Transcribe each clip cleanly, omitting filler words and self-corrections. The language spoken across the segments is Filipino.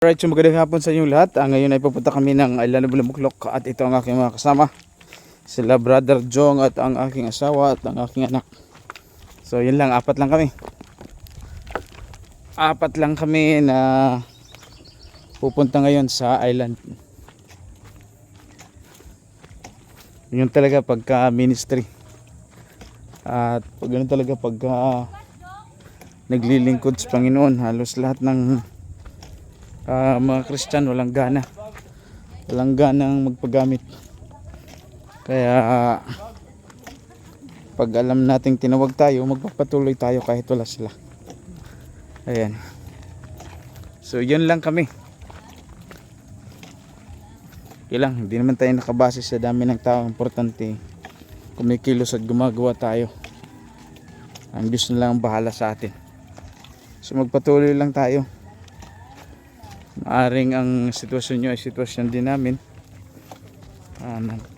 Alright, so magandang hapon sa inyong lahat. Ngayon ay pupunta kami ng Island of Bulamuklok at ito ang aking mga kasama. Sila Brother Jong at ang aking asawa at ang aking anak. So yun lang, apat lang kami. Apat lang kami na pupunta ngayon sa island. Yun talaga pagka ministry. At pag yun talaga pagka naglilingkod sa Panginoon, halos lahat ng mga Christian walang ganang magpagamit. Kaya pag alam nating tinawag tayo, magpapatuloy tayo kahit wala sila. Ayan, so yun lang kami. Ilang, hindi naman tayo nakabase sa dami ng tao. Importante kumikilos at gumagawa tayo. Ang Diyos na lang ang bahala sa atin. So magpatuloy lang tayo. Maaring ang sitwasyon nyo ay sitwasyon din namin.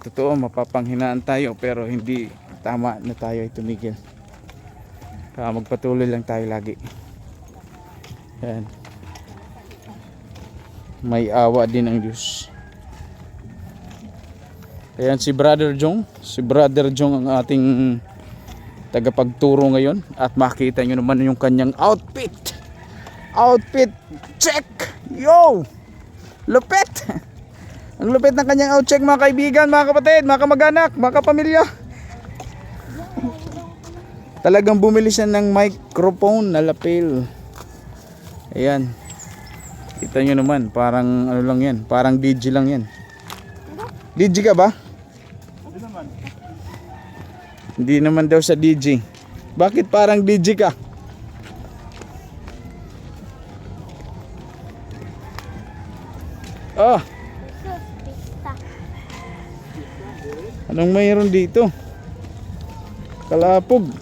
Totoo, mapapanghinaan tayo, pero hindi tama na tayo ay tumigil. Magpatuloy lang tayo lagi. Yan. May awa din ang Diyos. Ayan si Brother Jong. Si Brother Jong ang ating tagapagturo ngayon. At makita nyo naman yung kanyang outfit. Outfit check! Yo! Lupit! Ang lupit ng kanyang out check, mga kaibigan, mga kapatid, mga kamag-anak, mga kapamilya. Talagang bumili siya ng microphone na lapel. Ayan. Kita nyo naman, parang ano lang yan, parang DJ lang yan. DJ ka ba? Hindi naman. Hindi naman daw sa DJ. Bakit parang DJ ka? Oh. Anong mayroon dito? Kalapog.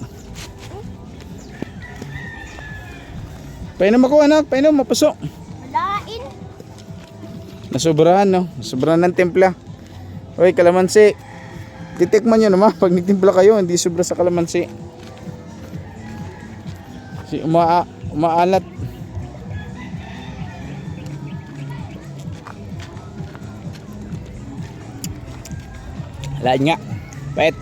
Painom ako, anak, painom, mapasok. Malain. Nasobrahan, no? Nasobrahan ng timpla. Hoy, kalamansi. Titikman nyo naman pag nitimpla kayo, hindi sobra sa kalamansi. Umaalat. Lain nga, pait.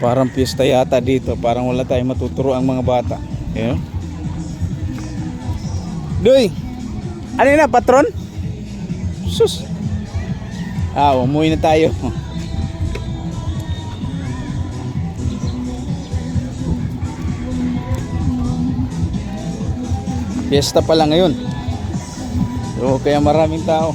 Parang piyesta yata dito. Parang wala tayong matuturo ang mga bata. You know? Doy! Ano yun na, patron? Sus! Umuwi na tayo. Piyesta pala ngayon. So, kaya maraming tao.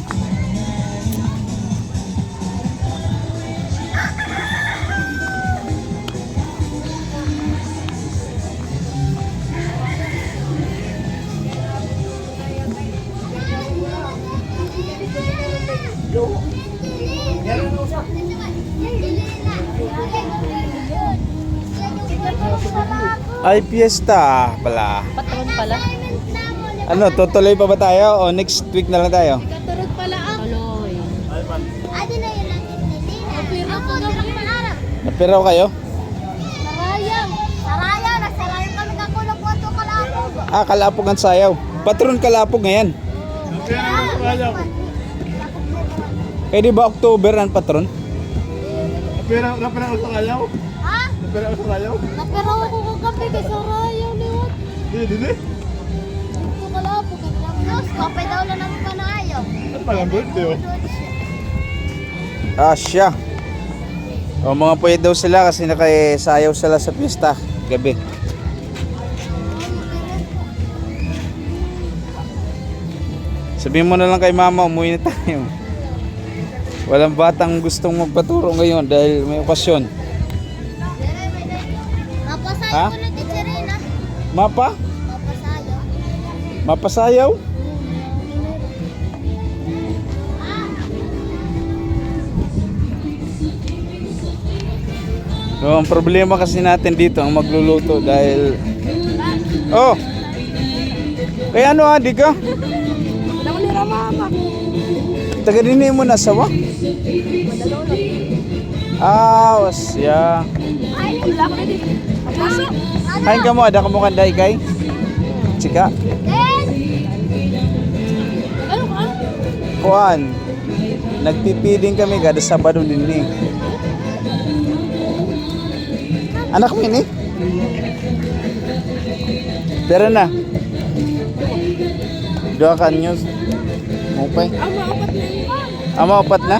Ay, piyesta pala. Patron pala. Ano, tutuloy pa ba tayo o next week na lang tayo? Katurog pala ang aloy. Adi na yun ang itinina. Ako na lang manarap. Napiraw kayo? Sarayang. Sarayang. Nasarayang kami kakulog po ito kalapog. Kalapog ang sayaw. Patron kalapog ngayon. Eh di ba October ang patron? Napira ako sa kayaw? Ha? Napira ako sa kayaw? Napira ako kagabi kay Sarayang liwat. Hindi. Ito kalapog. Diyos, kapay daw lang namin panayaw. Ano palang birthday oh? Siya. O mga pwede daw sila kasi nakasayaw sila sa pista gabi. Sabihin mo na lang kay mama, umuwi na tayo. Walang batang gustong magpaturo ngayon dahil may okasyon. Mapasayaw Ha? ko na Tirina. Mapa? Mapasayaw. Mapasayaw? So, ang problema kasi natin dito ang magluluto dahil kaya ano di ka? Taga din mo nasawa? Madalaw lang. Ah, wasya. Ay, wala ko na din. Hain ka mo, ada ka mo kanday kay? Chika? Ano ka? Kuan. Nagpipiling kami kada Sabado din ni. Anak mo ini? Pero na. Dua ka news. Okay. Ang maapat Ama na yun. upat na?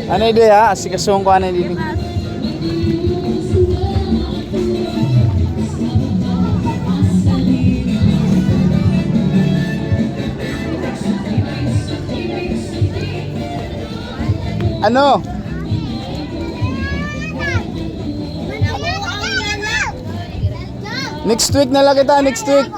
Ano ide ha? Asikasuhon ko ano dili. Ano? Next week na lang kita, next week.